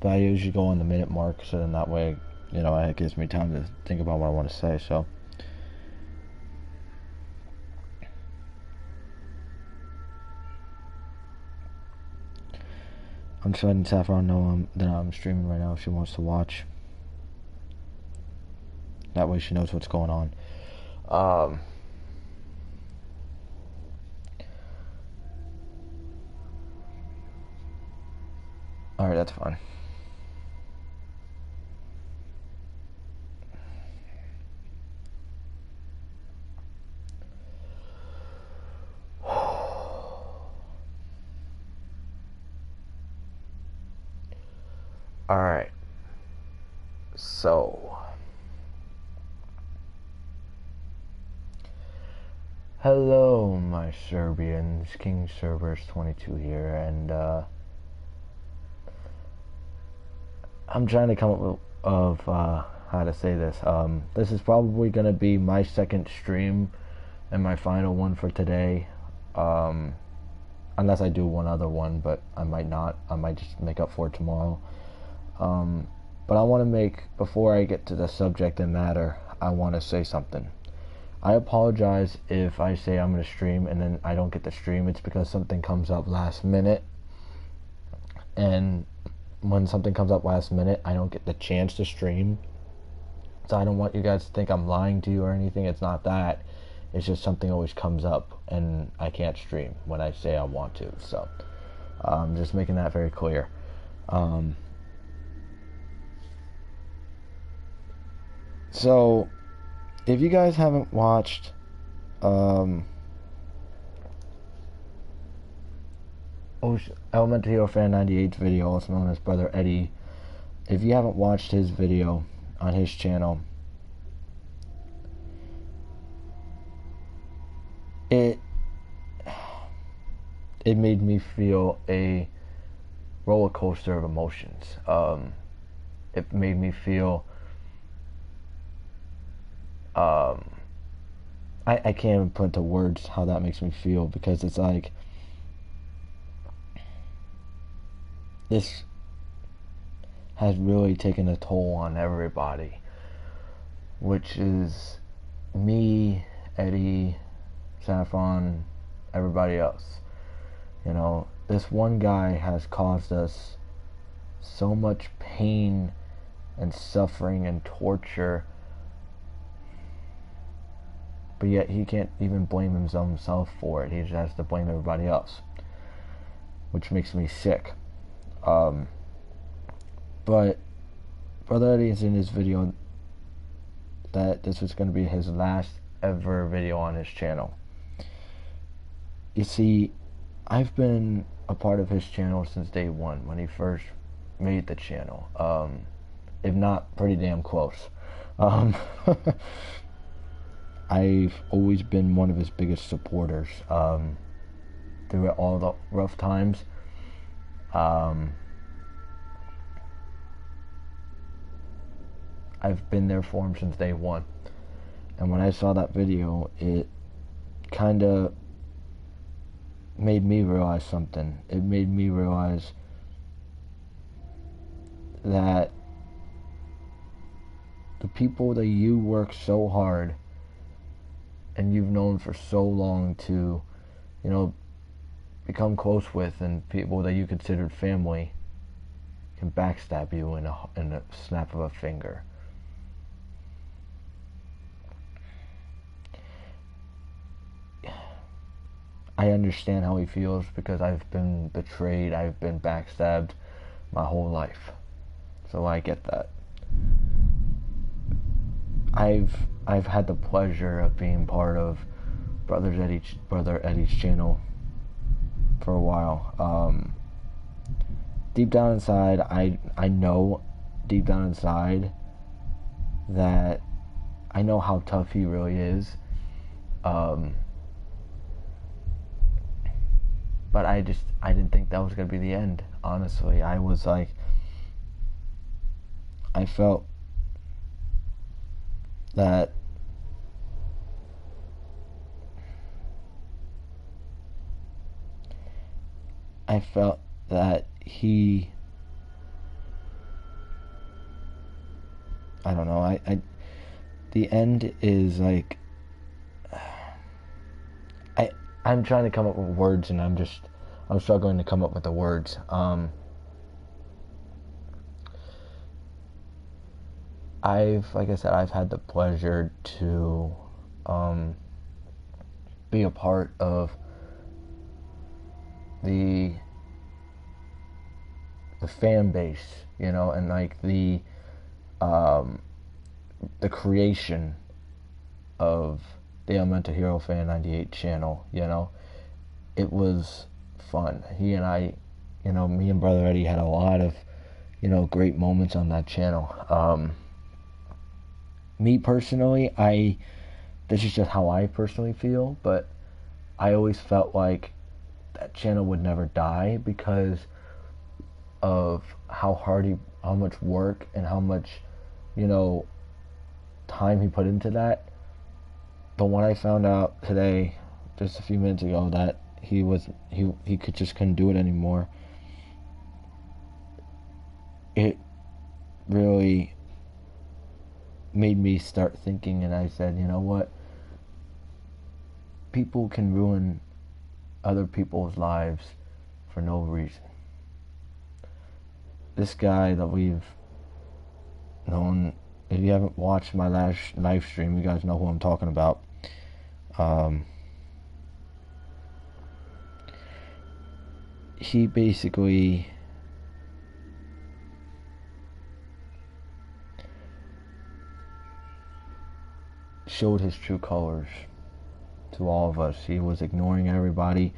but I usually go on the minute mark, so then that way, it gives me time to think about what I want to say. So, I'm just letting Saffron know that I'm streaming right now if she wants to watch. That way she knows what's going on. Alright, that's fine. Alright. So, hello, my Serbians. King Cerberus 22 here, and I'm trying to come up with how to say this. This is probably gonna be my second stream and my final one for today. Unless I do one other one, but I might not. I might just make up for it tomorrow. But I want to before I get to the subject and matter, I want to say something. I apologize if I say I'm going to stream and then I don't get to stream. It's because something comes up last minute. And when something comes up last minute, I don't get the chance to stream. So I don't want you guys to think I'm lying to you or anything. It's not that. It's just something always comes up and I can't stream when I say I want to. So I'm just making that very clear. So if you guys haven't watched Elementary Hero Fan 98's video, also known as Brother Eddie, if you haven't watched his video on his channel, it made me feel a roller coaster of emotions. It made me feel I can't even put into words how that makes me feel, because it's like this has really taken a toll on everybody, which is me, Eddie, Saffron, everybody else. This one guy has caused us so much pain and suffering and torture, but yet he can't even blame himself for it. He just has to blame everybody else, which makes me sick. But Brother Eddie is in his video that this was going to be his last ever video on his channel. You see, I've been a part of his channel since day one, when he first made the channel. If not, pretty damn close. I've always been one of his biggest supporters through all the rough times. I've been there for him since day one. And when I saw that video, it kind of made me realize something. It made me realize that the people that you work so hard and you've known for so long to, become close with, and people that you considered family, can backstab you in a snap of a finger. I understand how he feels, because I've been betrayed, I've been backstabbed my whole life. So I get that. I've had the pleasure of being part of Brother Eddie's channel for a while. Deep down inside, I know deep down inside that I know how tough he really is. But I didn't think that was going to be the end, honestly. I was like, I felt that he I don't know. The end is like, I I'm trying to come up with words, and I'm struggling to come up with the words. Like I said, I've had the pleasure to um, be a part of the fan base, and like um, the creation of the Elemental Hero Fan 98 channel. It was fun. He and I, me and Brother Eddie had a lot of, great moments on that channel. Me personally, this is just how I personally feel, but I always felt like that channel would never die because of how much work and how much, time he put into that. But when I found out today, just a few minutes ago, that he couldn't do it anymore, it really made me start thinking, and I said, you know what? People can ruin other people's lives for no reason. This guy that we've known, if you haven't watched my last live stream, you guys know who I'm talking about. He basically showed his true colors to all of us. He was ignoring everybody.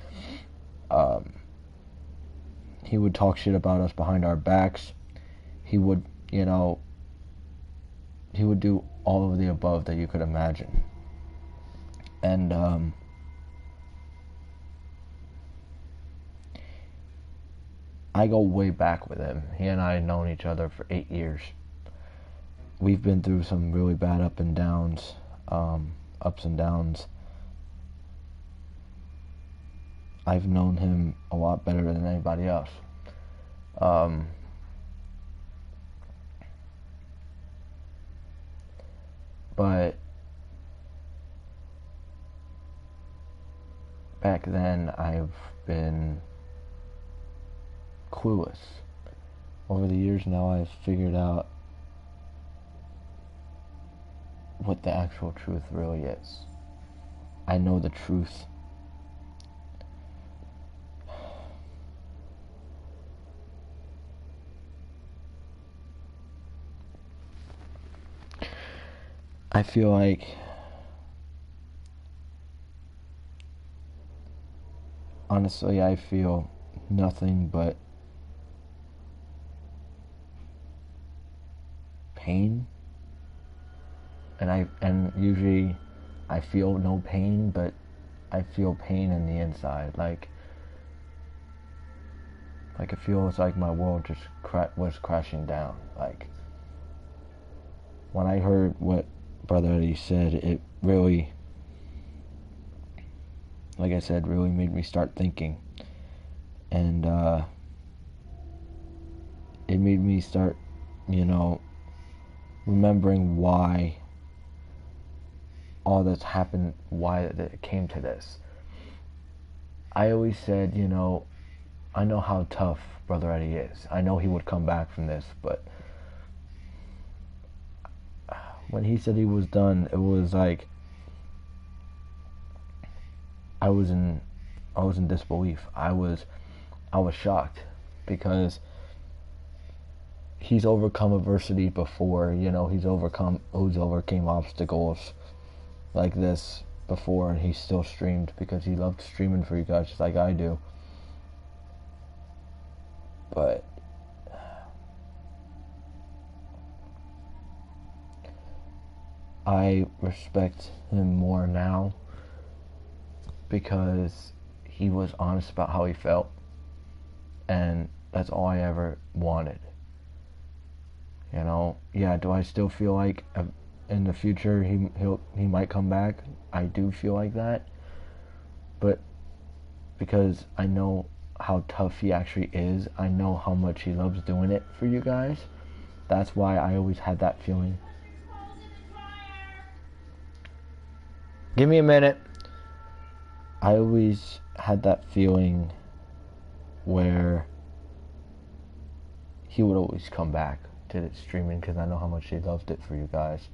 He would talk shit about us behind our backs. He would, he would do all of the above that you could imagine. And I go way back with him. He and I have known each other for 8 years. We've been through some really bad ups and downs. I've known him a lot better than anybody else. But back then, I've been clueless. Over the years now, I've figured out what the actual truth really is. I know the truth. I feel like honestly, I feel nothing but pain. And usually I feel no pain, but I feel pain in the inside. Like it feels like my world just was crashing down. Like when I heard what Brother Eddie said, it really, like I said, really made me start thinking. And it made me start, remembering why all this happened, why it came to this. I always said, I know how tough Brother Eddie is. I know he would come back from this, but when he said he was done, it was like I was in disbelief. I was shocked because he's overcome adversity before. He's overcame obstacles like this before, and he still streamed because he loved streaming for you guys just like I do. But I respect him more now because he was honest about how he felt, and that's all I ever wanted. Yeah, do I still feel like in the future he might come back? I do feel like that, but because I know how tough he actually is, I know how much he loves doing it for you guys. That's why I always had that feeling Give me a minute. I always had that feeling where he would always come back to the streaming because I know how much he loved it for you guys.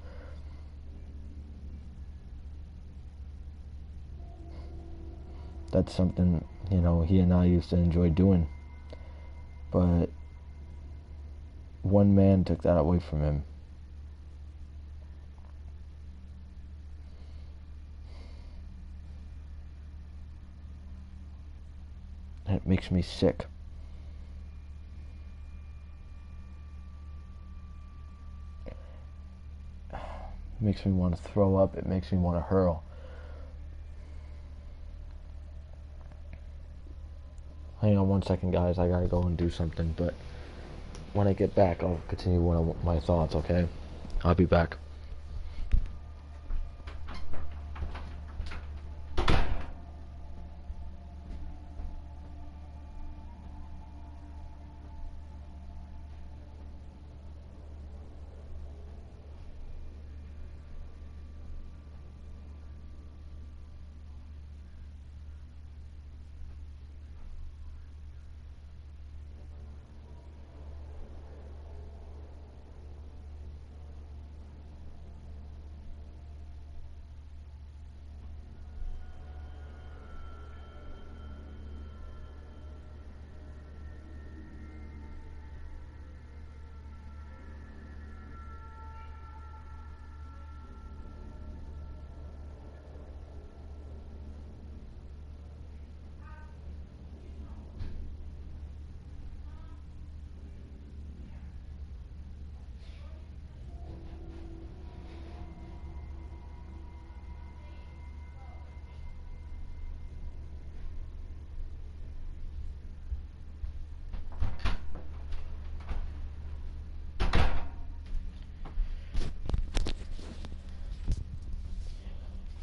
That's something, he and I used to enjoy doing. But one man took that away from him. And it makes me sick. It makes me want to throw up. It makes me want to hurl. Hang on one second, guys. I gotta go and do something, but when I get back, I'll continue one of my thoughts, okay? I'll be back.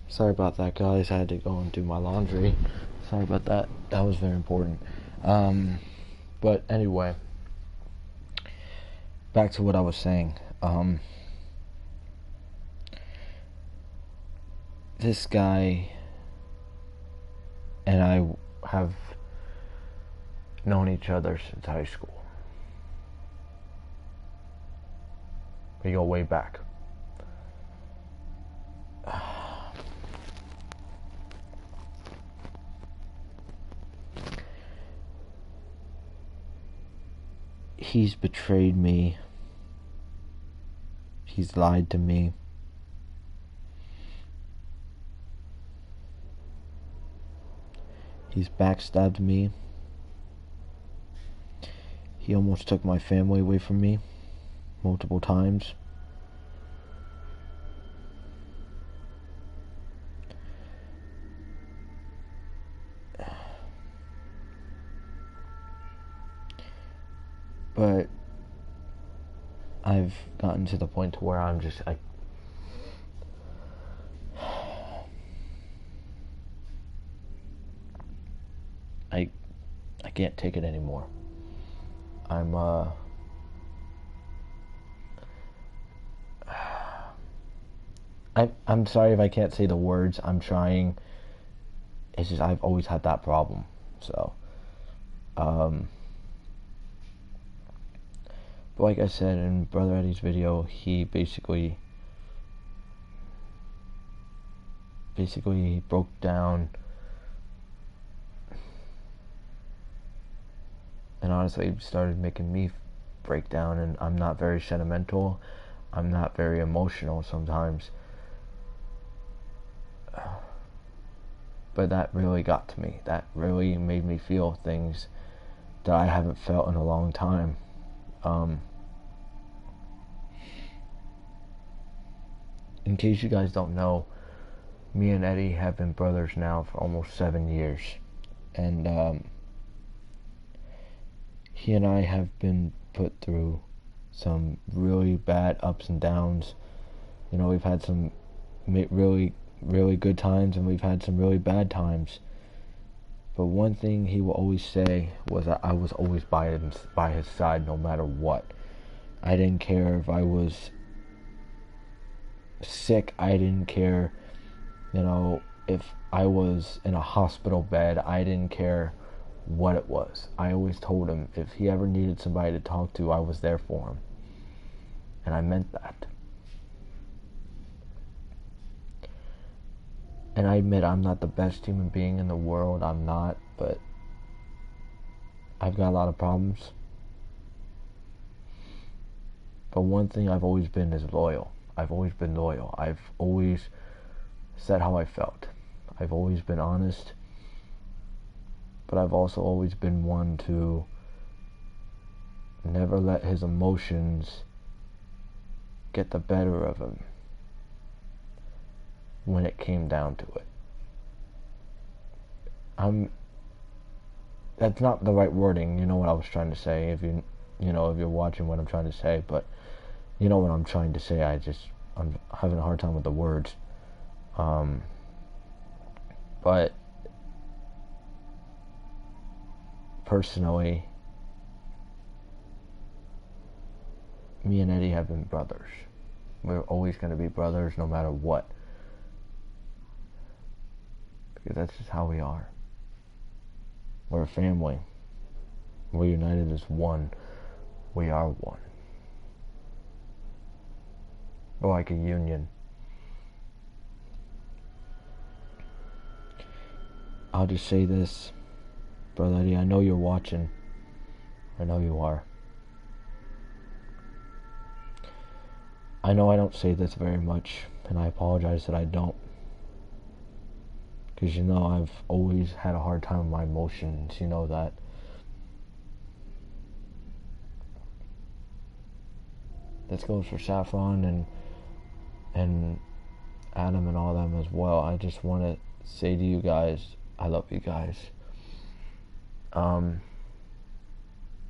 Sorry about that, guys. I had to go and do my laundry. Sorry about that. That was very important. But anyway, back to what I was saying. This guy and I have known each other since high school. We go way back. He's betrayed me. He's lied to me. He's backstabbed me. He almost took my family away from me multiple times. But I've gotten to the point to where I'm just like, I can't take it anymore. I'm sorry if I can't say the words. I'm trying. It's just I've always had that problem. So, but like I said in Brother Eddie's video, he basically broke down, and honestly started making me break down. And I'm not very sentimental. I'm not very emotional sometimes. But that really got to me. That really made me feel things that I haven't felt in a long time. In case you guys don't know, me and Eddie have been brothers now for almost 7 years. And he and I have been put through some really bad ups and downs. We've had some really good times, and we've had some really bad times. But one thing he will always say was that I was always by his side no matter what. I didn't care if I was sick. I didn't care You know, if I was in a hospital bed, I didn't care what it was. I always told him if he ever needed somebody to talk to, I was there for him. And I meant that. And I admit I'm not the best human being in the world. I'm not, but I've got a lot of problems. But one thing I've always been is loyal. I've always been loyal. I've always said how I felt. I've always been honest. But I've also always been one to never let his emotions get the better of him when it came down to it. That's not the right wording, you know what I was trying to say, if you're watching what I'm trying to say, but you know what I'm trying to say. I'm having a hard time with the words. But personally, me and Eddie have been brothers. We're always going to be brothers no matter what. Because that's just how we are. We're a family. We're united as one. We are one. We're like a union. I'll just say this, Brother Eddie, I know you're watching. I know you are. I know I don't say this very much, and I apologize that I don't. Because I've always had a hard time with my emotions, you know that. This goes for Saffron and Adam and all them as well. I just want to say to you guys, I love you guys. Like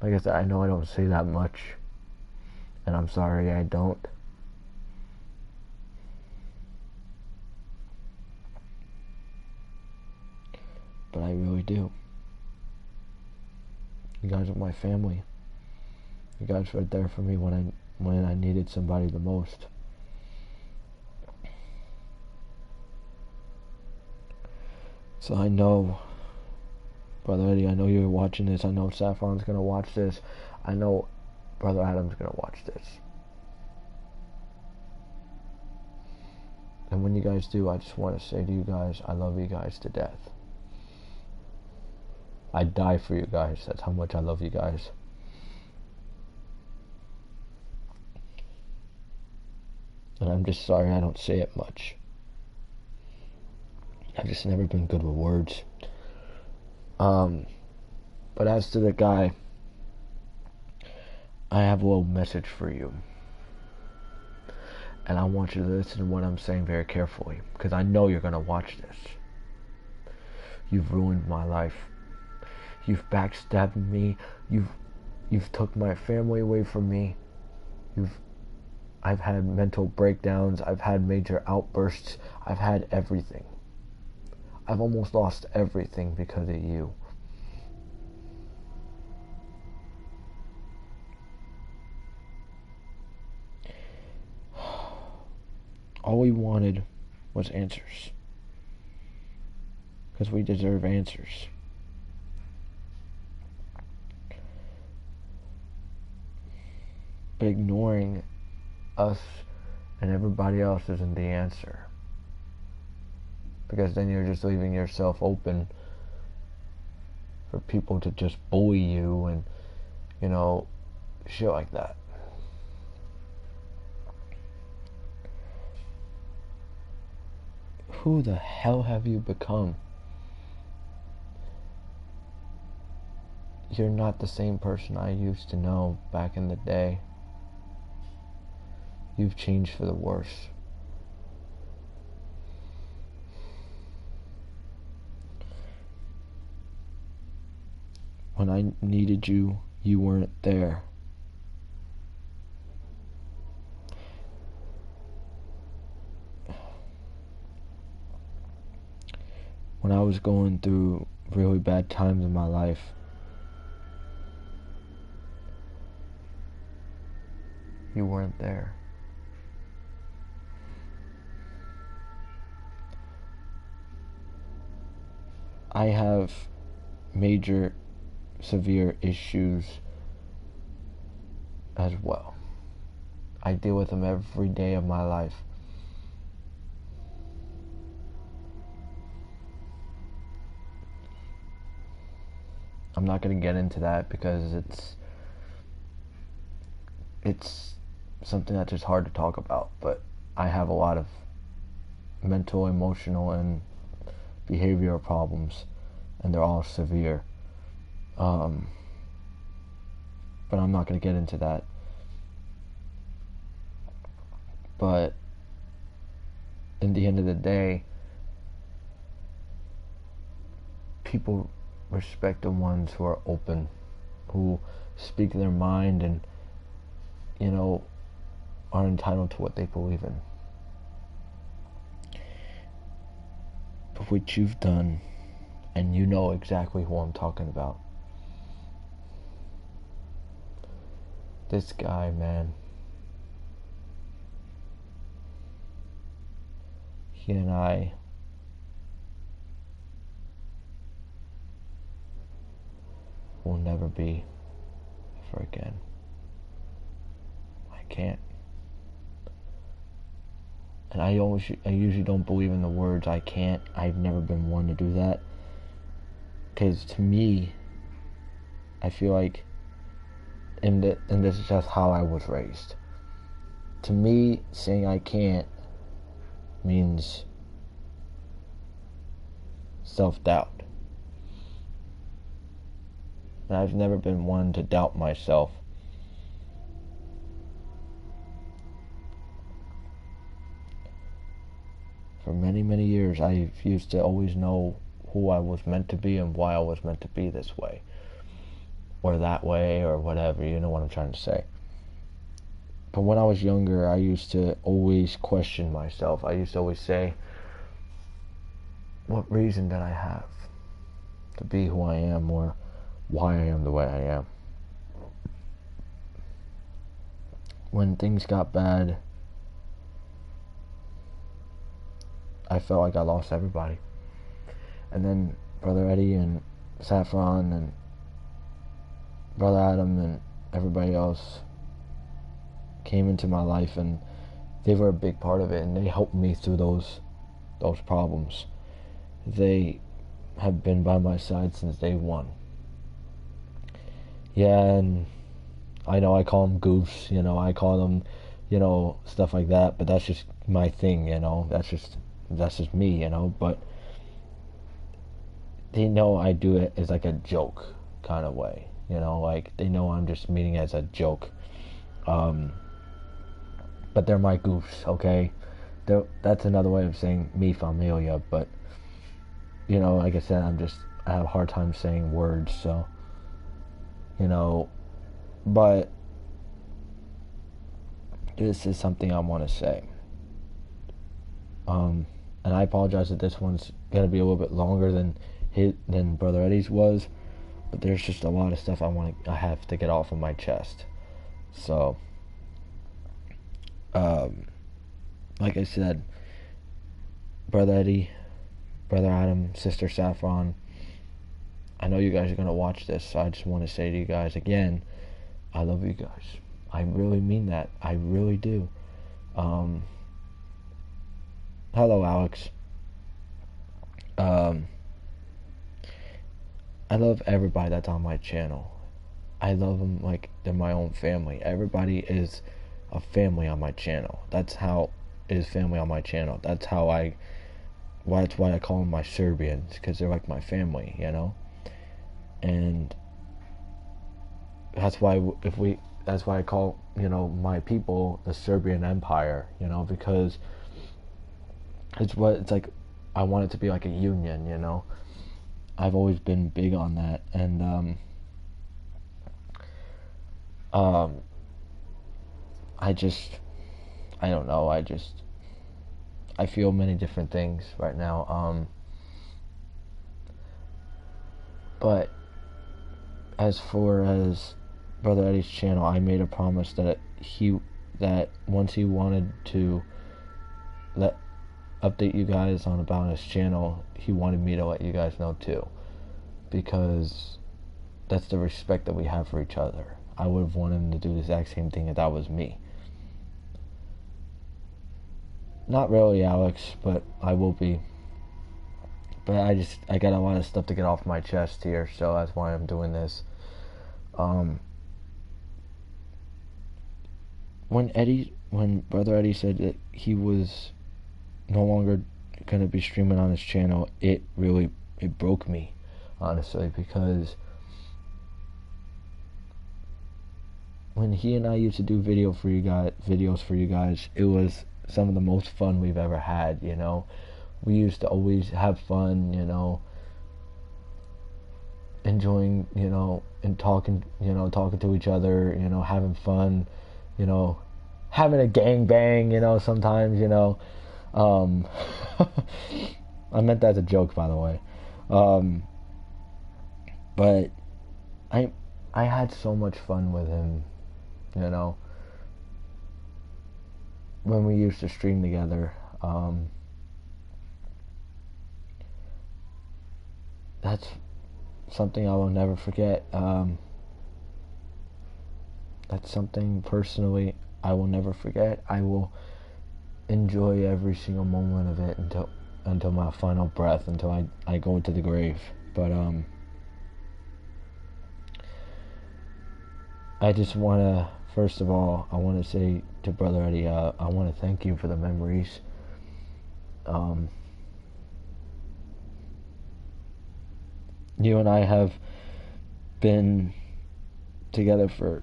I said, I know I don't say that much, and I'm sorry I don't. But I really do. You guys are my family. You guys were there for me when I needed somebody the most. So I know, Brother Eddie, I know you're watching this. I know Saffron's gonna watch this. I know Brother Adam's gonna watch this. And when you guys do, I just want to say to you guys, I love you guys to death. I'd die for you guys. That's how much I love you guys. And I'm just sorry I don't say it much. I've just never been good with words. But as to the guy, I have a little message for you. And I want you to listen to what I'm saying very carefully, because I know you're going to watch this. You've ruined my life. You've backstabbed me. You've took my family away from me. I've had mental breakdowns. I've had major outbursts. I've had everything. I've almost lost everything because of you. All we wanted was answers. Because we deserve answers. But ignoring us and everybody else isn't the answer. Because then you're just leaving yourself open for people to just bully you and, shit like that. Who the hell have you become? You're not the same person I used to know back in the day. You've changed for the worse. When I needed you, you weren't there. When I was going through really bad times in my life, you weren't there. I have major, severe issues as well. I deal with them every day of my life. I'm not going to get into that because it's something that's just hard to talk about, but I have a lot of mental, emotional, and behavioral problems, and they're all severe. But I'm not going to get into that. But in the end of the day, people respect the ones who are open, who speak their mind and, are entitled to what they believe in. But what you've done, and you know exactly who I'm talking about. This guy, man. He and I will never be ever again. I can't. And I usually don't believe in the words I can't. I've never been one to do that. Because to me, I feel like, and this is just how I was raised. To me, saying I can't means self-doubt. And I've never been one to doubt myself. For many, many years, I used to always know who I was meant to be and why I was meant to be this way. Or that way, or whatever, you know what I'm trying to say. But when I was younger, I used to always question myself. I used to always say, what reason did I have to be who I am, or why I am the way I am? When things got bad, I felt like I lost everybody. And then Brother Eddie and Saffron and Brother Adam and everybody else came into my life, and they were a big part of it, and they helped me through those problems. They have been by my side since day one. Yeah, and I know I call them goofs, I call them, stuff like that, but that's just my thing, that's just me, but they know I do it as like a joke kind of way, like they know I'm just meaning it as a joke. But they're my goofs, okay? That's another way of saying mi familia, but, like I said, I have a hard time saying words, so, but this is something I want to say. And I apologize that this one's going to be a little bit longer than Brother Eddie's was, but there's just a lot of stuff I have to get off of my chest. So, like I said, Brother Eddie, Brother Adam, Sister Saffron, I know you guys are going to watch this, so I just want to say to you guys again, I love you guys. I really mean that. I really do. Hello, Alex. I love everybody that's on my channel. I love them like they're my own family. Everybody is a family on my channel. That's how it is family on my channel. That's why I call them my Serbians, because they're like my family, and that's why I call, my people the Serbian Empire, because it's like, I want it to be like a union, I've always been big on that, and I don't know, I feel many different things right now, but as far as Brother Eddie's channel, I made a promise that once he wanted to let update you guys on about his channel, he wanted me to let you guys know too, because that's the respect that we have for each other. I would have wanted him to do the exact same thing if that was me. Not really, Alex, but I will be. But I got a lot of stuff to get off my chest here, so that's why I'm doing this. When Brother Eddie said that he was no longer gonna be streaming on his channel, it broke me, honestly, because when he and I used to do videos for you guys, it was some of the most fun we've ever had, you know. We used to always have fun, you know, enjoying, you know, and talking to each other, you know, having fun, you know, having a gangbang, you know, sometimes, you know. I meant that as a joke, by the way. But I had so much fun with him, you know, when we used to stream together. That's something I will never forget. That's something personally I will never forget. I will enjoy every single moment of it until my final breath, until I go into the grave. But I just want to, first of all, I want to say to Brother Eddie, I want to thank you for the memories. You and I have been together for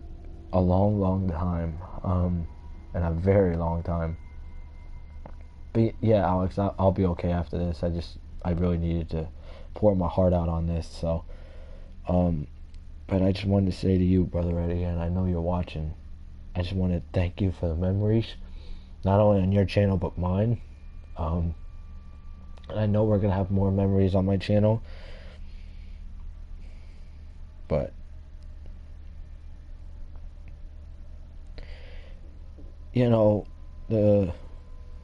a long time, and a very long time. But yeah, Alex, I'll be okay after this. I really needed to pour my heart out on this. So, but I just wanted to say to you, Brother Eddie, and I know you're watching, I just want to thank you for the memories, not only on your channel but mine. And I know we're gonna have more memories on my channel, but you know, the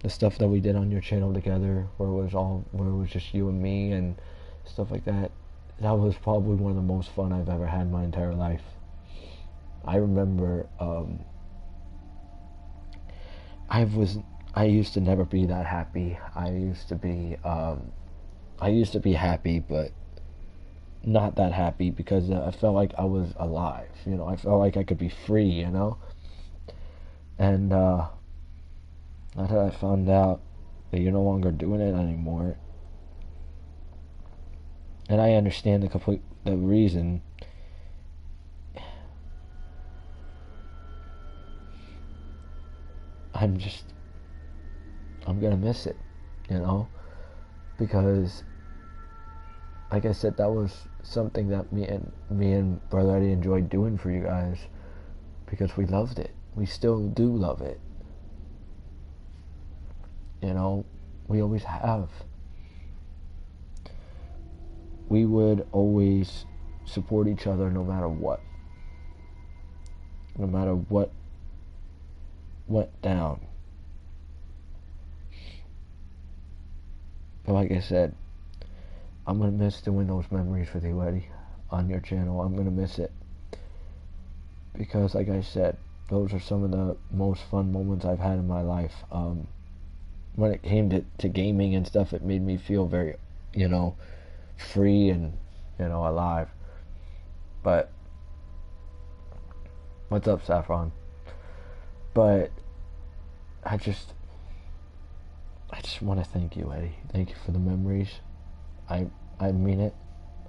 stuff that we did on your channel together, where it was just you and me and stuff like that, that was probably one of the most fun I've ever had in my entire life. I remember I used to never be that happy. I used to be happy, but not that happy, because I felt like I was alive, you know. I felt like I could be free, you know. And now that I found out that you're no longer doing it anymore, and I understand the reason, I'm gonna miss it, you know, because like I said, that was something that me and Brother Eddie enjoyed doing for you guys, because we loved it. We still do love it, you know. We always have. We would always support each other no matter what went down. But like I said, I'm gonna miss doing those memories with you, Eddie, on your channel. I'm gonna miss it, because like I said, those are some of the most fun moments I've had in my life. When it came to gaming and stuff, it made me feel very, you know, free and, you know, alive. But what's up, Saffron? But I just want to thank you, Eddie. Thank you for the memories. I mean it.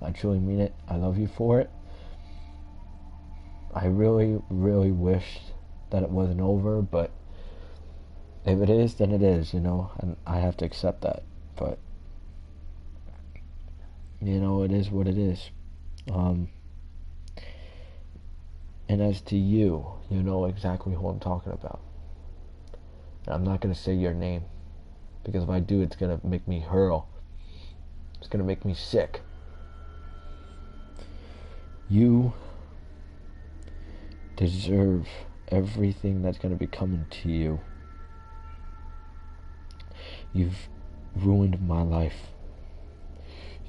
I truly mean it. I love you for it. I really wished that it wasn't over, but if it is, then it is, you know, and I have to accept that. But you know, it is what it is. And as to you, you know exactly who I'm talking about. And I'm not going to say your name, because if I do, it's going to make me hurl. It's going to make me sick. You deserve everything that's going to be coming to you. ruined my life.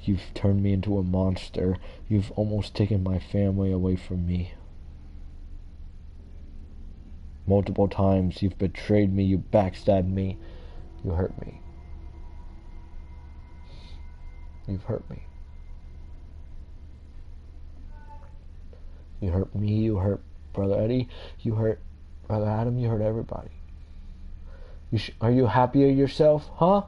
You've turned me into a monster. You've almost taken my family away from me. Multiple times you've betrayed me, you backstabbed me, you hurt me. You've hurt me. You hurt me, you hurt Brother Eddie, you hurt Brother Adam, you hurt everybody. Are you happy with yourself, huh?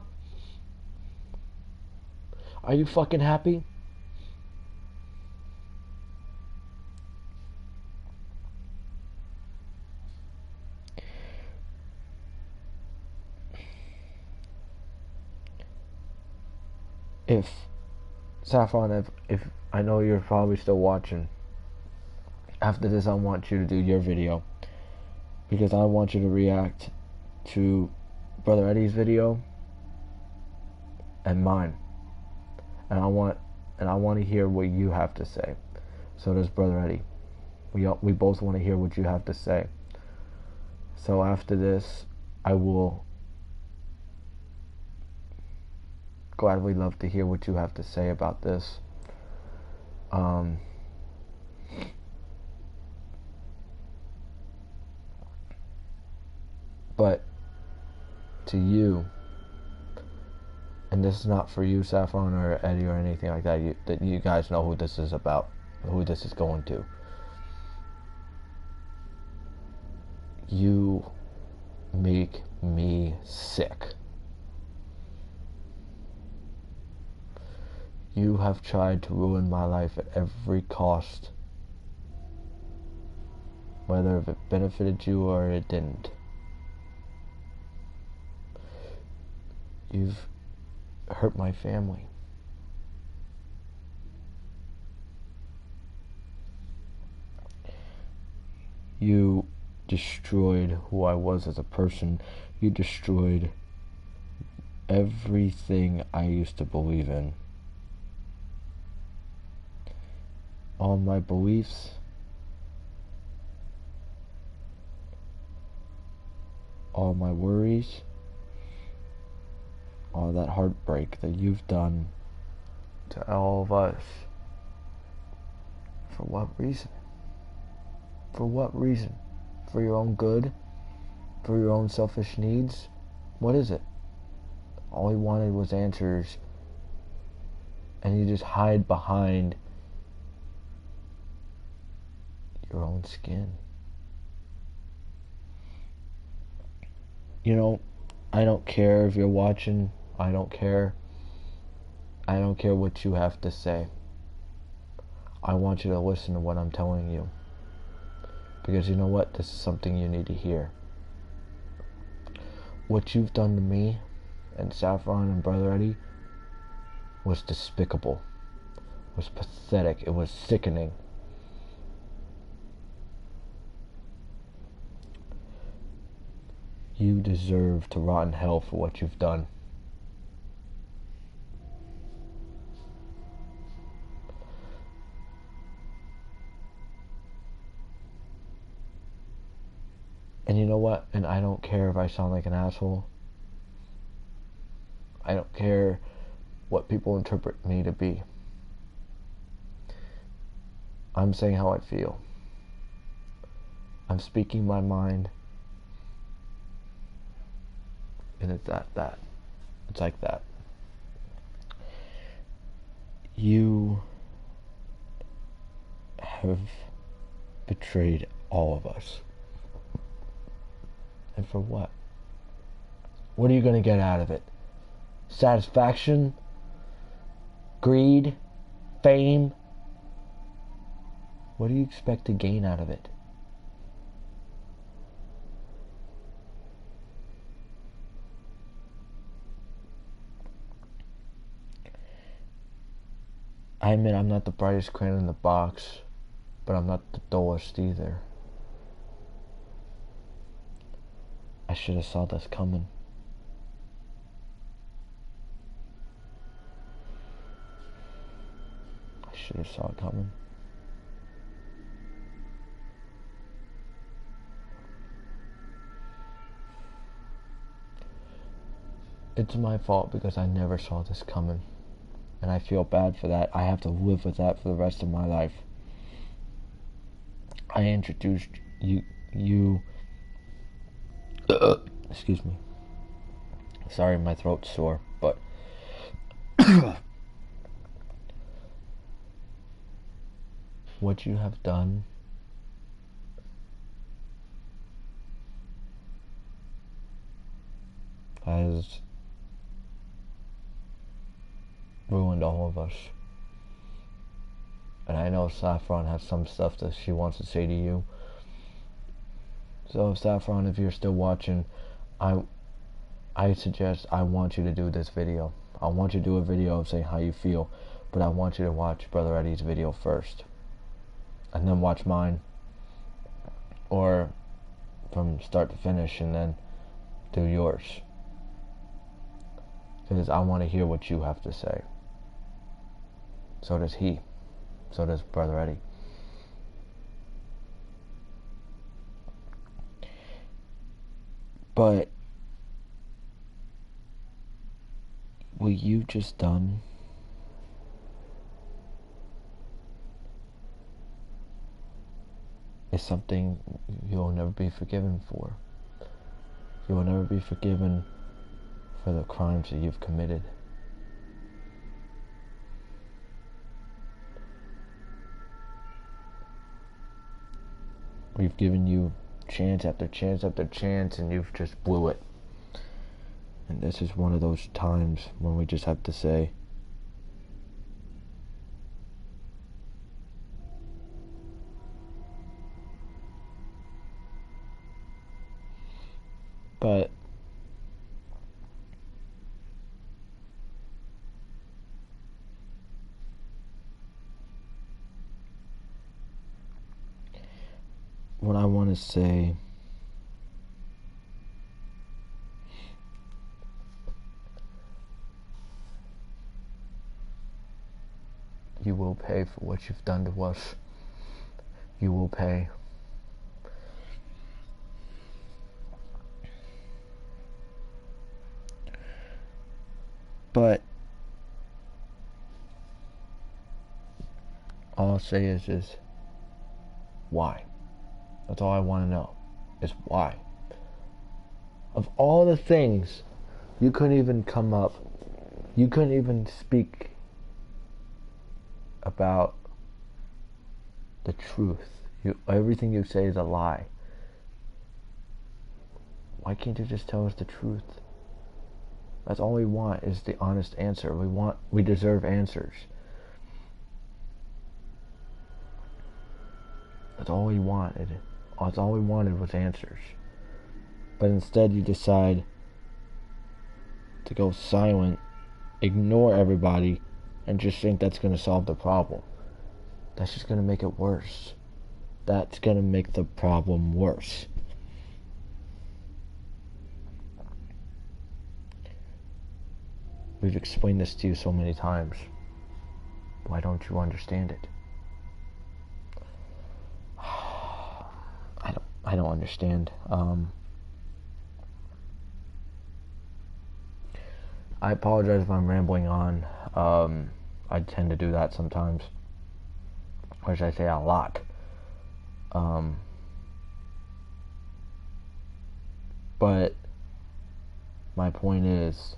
Are you fucking happy? If Saffron, if I know you're probably still watching, after this I want you to do your video, because I want you to react to Brother Eddie's video and mine, and I want to hear what you have to say. So does Brother Eddie. We both want to hear what you have to say. So after this, I will gladly love to hear what you have to say about this. But to you, and this is not for you, Saffron or Eddie or anything like that, that you guys know who this is about, who this is going to. You make me sick. You have tried to ruin my life at every cost, whether it benefited you or it didn't. You've hurt my family. You destroyed who I was as a person. You destroyed everything I used to believe in. All my beliefs, all my worries, all that heartbreak that you've done to all of us. For what reason? For what reason? For your own good? For your own selfish needs? What is it? All he wanted was answers, and you just hide behind your own skin. You know, I don't care if you're watching. I don't care. I don't care what you have to say. I want you to listen to what I'm telling you. Because you know what? This is something you need to hear. What you've done to me and Saffron and Brother Eddie was despicable. It was pathetic. It was sickening. You deserve to rot in hell for what you've done. And you know what? And I don't care if I sound like an asshole. I don't care what people interpret me to be. I'm saying how I feel. I'm speaking my mind. And it's that. It's like that. You have betrayed all of us. And for what? What are you going to get out of it? Satisfaction? Greed? Fame? What do you expect to gain out of it? I admit I'm not the brightest crayon in the box, but I'm not the dullest either. I should have saw this coming. I should have saw it coming. It's my fault because I never saw this coming. And I feel bad for that. I have to live with that for the rest of my life. I introduced you excuse me. Sorry, my throat's sore, but what you have done has ruined all of us. And I know Saffron has some stuff that she wants to say to you. So Saffron, if you're still watching, I suggest, I want you to do this video. I want you to do a video of saying how you feel, but I want you to watch Brother Eddie's video first. And then watch mine. Or from start to finish, and then do yours. Because I want to hear what you have to say. So does he. So does Brother Eddie. But what you've just done is something you'll never be forgiven for. You will never be forgiven for the crimes that you've committed. We've given you chance after chance after chance, and you've just blew it. And this is one of those times when we just have to say, but what I want to say you will pay for what you've done to us. You will pay. But all I'll say is why? That's all I want to know, is why. Of all the things, you couldn't even come up, you couldn't even speak about the truth. Everything you say is a lie. Why can't you just tell us the truth? That's all we want, is the honest answer. We deserve answers. That's all we wanted. That's all we wanted was answers. But instead you decide to go silent, ignore everybody, and just think that's going to solve the problem. That's just going to make it worse. That's going to make the problem worse. We've explained this to you so many times. Why don't you understand it? I don't understand. I apologize if I'm rambling on. I tend to do that sometimes, which I say a lot. But my point is,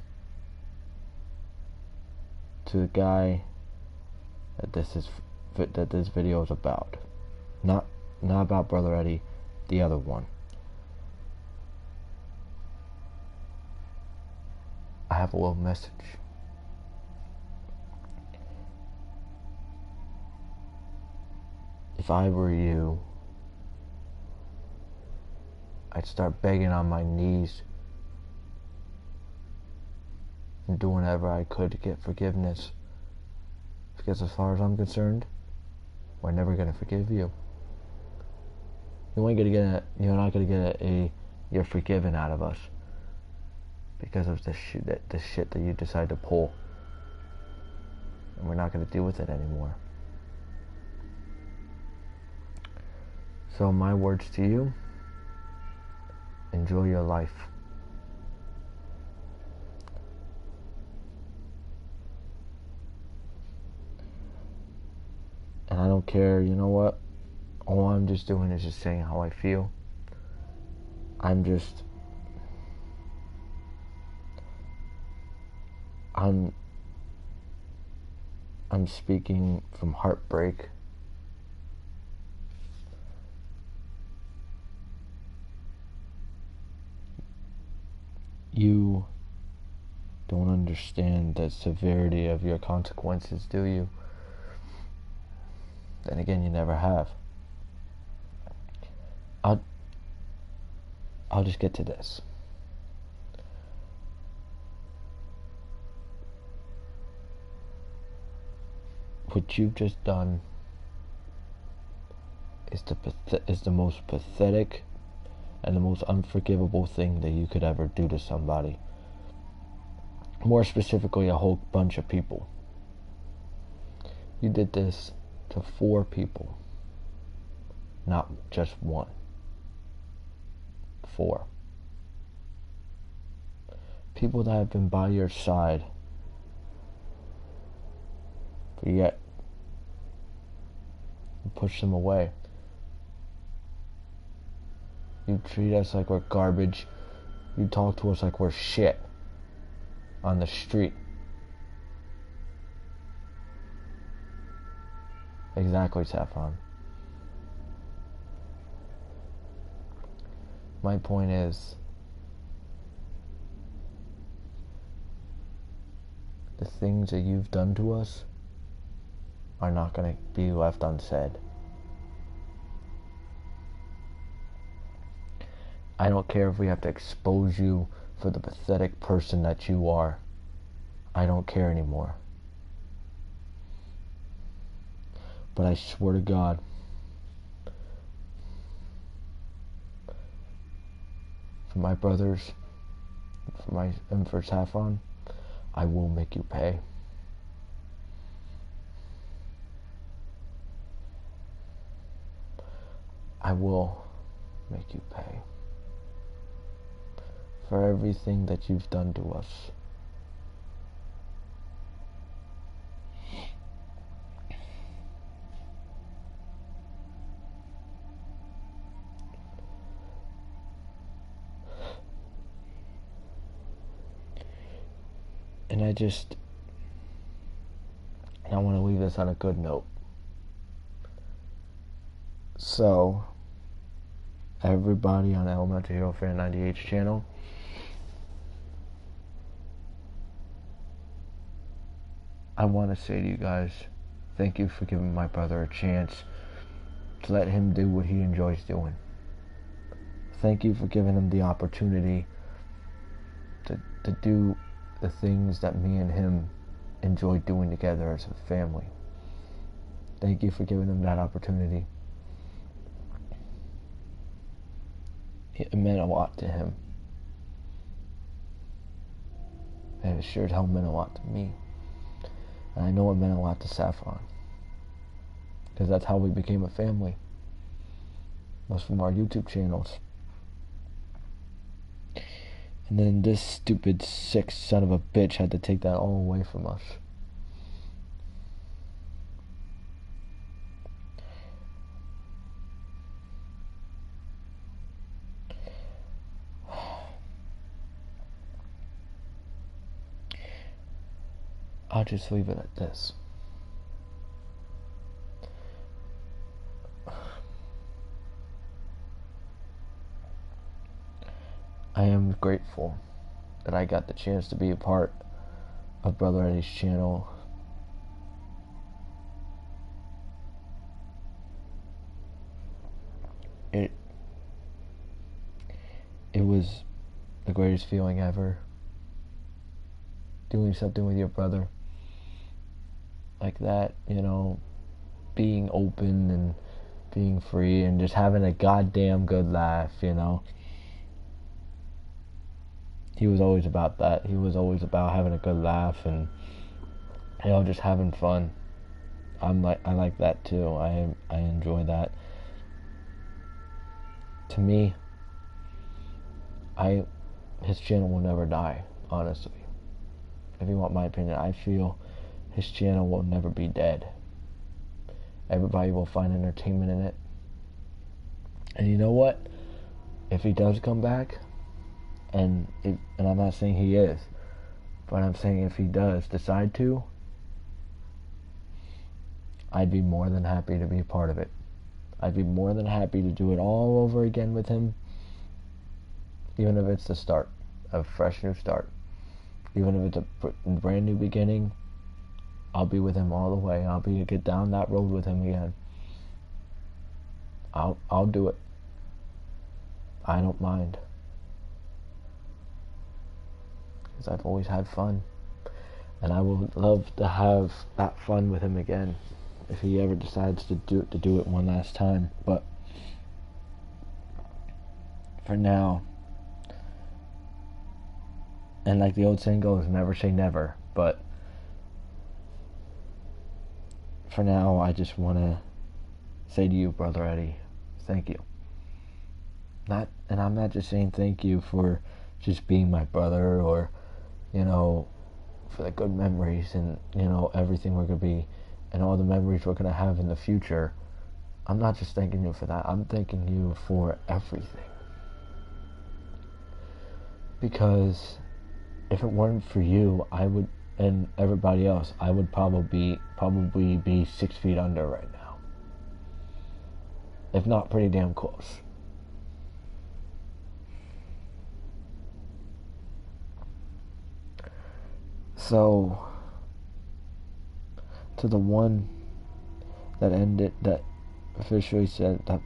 to the guy that this video is about, not about Brother Eddie, the other one. I have a little message. If I were you, I'd start begging on my knees and doing whatever I could to get forgiveness. Because as far as I'm concerned, we're never gonna forgive you. You're not gonna get a you're forgiven out of us because of the shit that you decide to pull, and we're not gonna deal with it anymore. So my words to you: enjoy your life. don't care. You know what? All I'm just doing is just saying how I feel. I'm speaking from heartbreak. You don't understand the severity of your consequences, do you? Then again, you never have. I'll just get to this. What you've just done is the most pathetic and the most unforgivable thing that you could ever do to somebody. More specifically, a whole bunch of people. You did this to 4 people, not just 1. 4 people that have been by your side, but yet you push them away. You treat us like we're garbage. You talk to us like we're shit on the street. Exactly, Saffron. My point is, the things that you've done to us are not going to be left unsaid. I don't care if we have to expose you for the pathetic person that you are. I don't care anymore. But I swear to God, for my brothers, and for Saffron, I will make you pay. I will make you pay for everything that you've done to us. And I want to leave this on a good note. So, everybody on Elemental Hero Fan 98's channel, I want to say to you guys, thank you for giving my brother a chance to let him do what he enjoys doing. Thank you for giving him the opportunity to do the things that me and him enjoy doing together as a family. Thank you for giving him that opportunity. It meant a lot to him. And it sure as hell meant a lot to me. And I know it meant a lot to Saffron. Because that's how we became a family. Was from our YouTube channels. And then this stupid, sick son of a bitch had to take that all away from us. I'll just leave it at this. I am grateful that I got the chance to be a part of Brother Eddie's channel. It was the greatest feeling ever. Doing something with your brother like that, you know, being open and being free and just having a goddamn good laugh, you know. He was always about that. He was always about having a good laugh and, you know, just having fun. I like that too. I enjoy that. To me, his channel will never die, honestly. If you want my opinion, I feel his channel will never be dead. Everybody will find entertainment in it. And you know what? If he does come back, and I'm not saying he is, but I'm saying if he does decide to, I'd be more than happy to be a part of it. I'd be more than happy to do it all over again with him, even if it's the start, a fresh new start. Even if it's a brand new beginning, I'll be with him all the way. I'll get down that road with him again. I'll do it. I don't mind. Because I've always had fun. And I would love to have that fun with him again if he ever decides to do it one last time. But for now, and like the old saying goes, never say never, but for now, I just want to say to you, Brother Eddie, thank you. And I'm not just saying thank you for just being my brother, or, for the good memories and, everything we're going to be, and all the memories we're going to have in the future. I'm not just thanking you for that. I'm thanking you for everything. Because if it weren't for you, I would, and everybody else, I would probably be 6 feet under right now. If not pretty damn close. So, to the one that officially said that,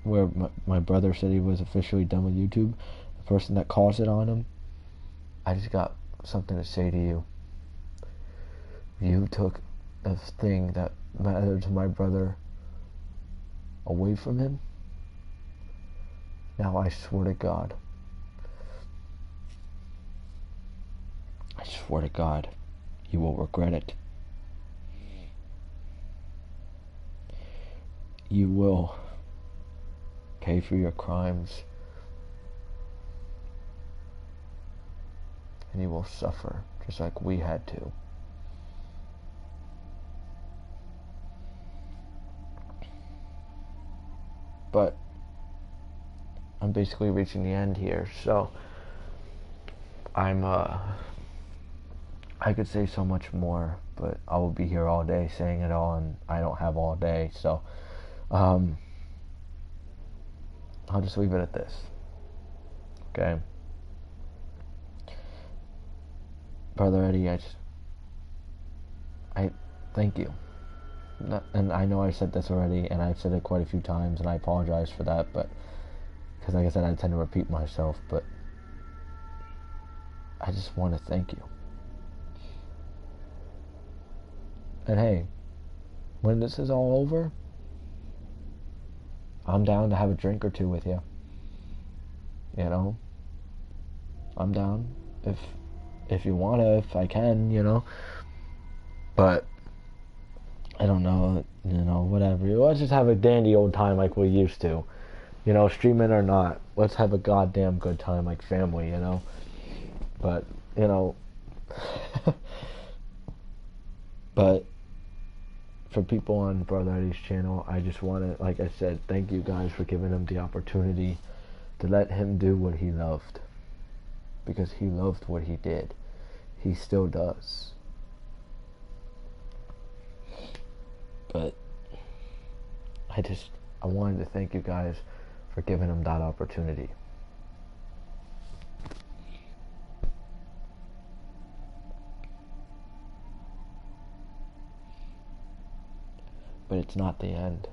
where my brother said he was officially done with YouTube, the person that calls it on him, I just got something to say to you. You took a thing that mattered to my brother away from him. Now I swear to God, you will regret it. You will pay for your crimes, and you will suffer just like we had to. But I'm basically reaching the end here, so I could say so much more, but I will be here all day saying it all, and I don't have all day, so I'll just leave it at this. Okay? Brother Eddie, I thank you. And I know I said this already, and I've said it quite a few times, and I apologize for that, but because like I said, I tend to repeat myself, but I just want to thank you. And hey, when this is all over, I'm down to have a drink or two with you. I'm down if you wanna, if I can, But I don't know, whatever. Let's just have a dandy old time like we used to. Streaming or not, let's have a goddamn good time like family, But, but for people on Brother Eddie's channel, I just want to, like I said, thank you guys for giving him the opportunity to let him do what he loved. Because he loved what he did. He still does. But I wanted to thank you guys for giving him that opportunity. But it's not the end.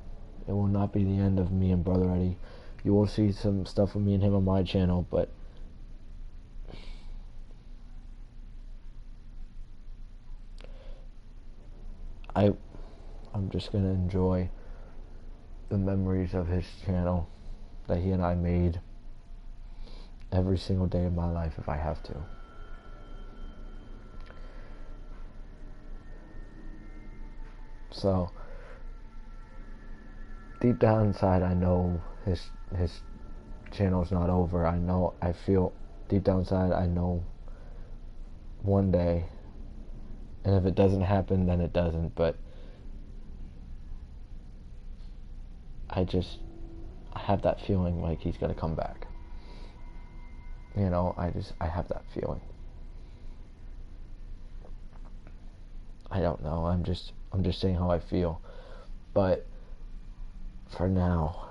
It will not be the end of me and Brother Eddie. You will see some stuff with me and him on my channel, but I'm just going to enjoy the memories of his channel that he and I made every single day of my life if I have to. So, deep down inside, I know his channel's not over. I feel deep down inside, I know one day, and if it doesn't happen, then it doesn't, but I have that feeling like he's gonna come back. You know, I have that feeling. I don't know. I'm just saying how I feel. But for now,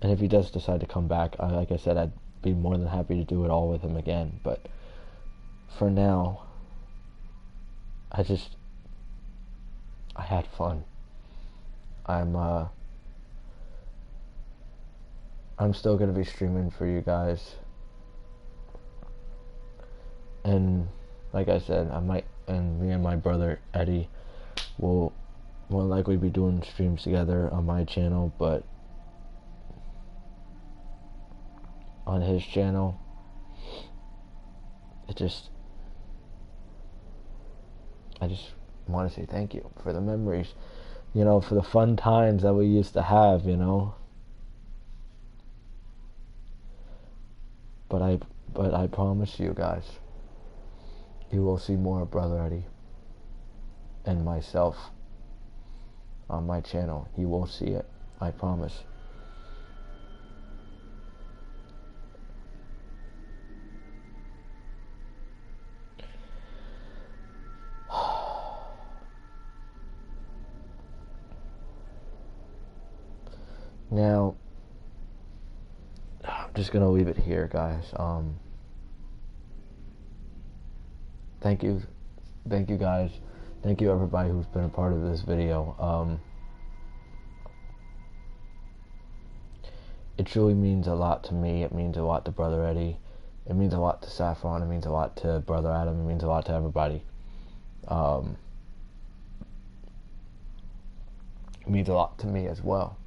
and if he does decide to come back, like I said, I'd be more than happy to do it all with him again. But for now, I had fun. I'm still gonna be streaming for you guys, and like I said, and me and my brother Eddie will likely be doing streams together on my channel, but on his channel, I just want to say thank you for the memories, you know, for the fun times that we used to have, you know. But I promise you guys, you will see more of Brother Eddie and myself on my channel. You will see it. I promise. Now, I'm just gonna leave it here, guys. Thank you guys. Thank you everybody who's been a part of this video. It truly means a lot to me. It means a lot to Brother Eddie. It means a lot to Saffron. It means a lot to Brother Adam. It means a lot to everybody. It means a lot to me as well.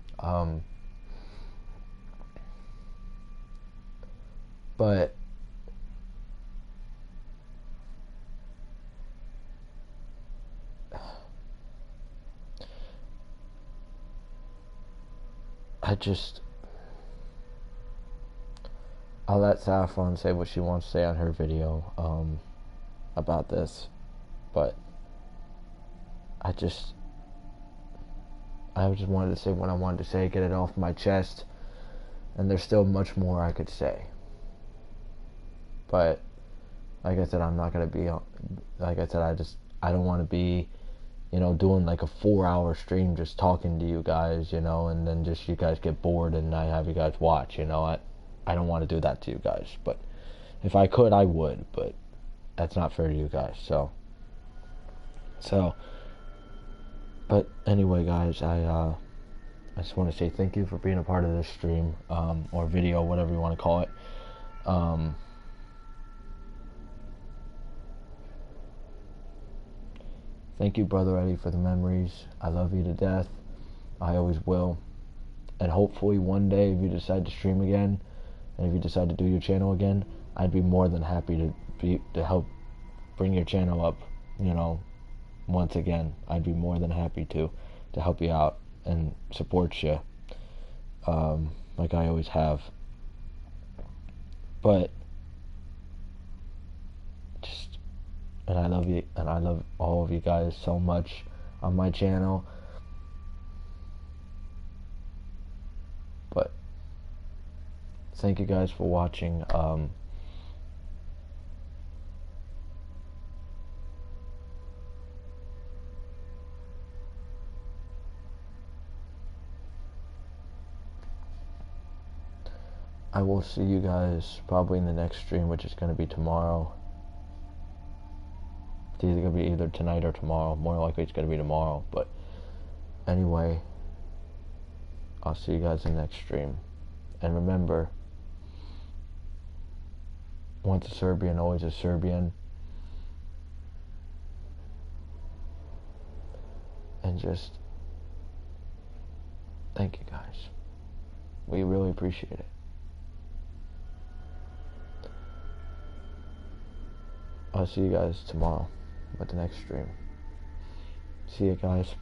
But I'll let Saffron say what she wants to say on her video about this, but I just wanted to say what I wanted to say, get it off my chest, and there's still much more I could say. But like I said, I'm not gonna be, like I said, I don't want to be, you know, doing like a 4-hour stream just talking to you guys, you know, and then just you guys get bored and I have you guys watch, you know. I don't want to do that to you guys, but if I could, I would, but that's not fair to you guys. So but anyway, guys, I just want to say thank you for being a part of this stream, or video, whatever you want to call it. Thank you, Brother Eddie, for the memories. I love you to death. I always will. And hopefully one day, if you decide to stream again, and if you decide to do your channel again, I'd be more than happy to help bring your channel up, you know, once again. I'd be more than happy to help you out and support you, like I always have. But and I love you, and I love all of you guys so much on my channel. But thank you guys for watching. I will see you guys probably in the next stream, which is going to be tomorrow. It's either going to be either tonight or tomorrow. More likely it's going to be tomorrow. But anyway, I'll see you guys in the next stream. And remember, once a Serbian, always a Serbian. And just thank you guys. We really appreciate it. I'll see you guys tomorrow with the next stream. See you guys.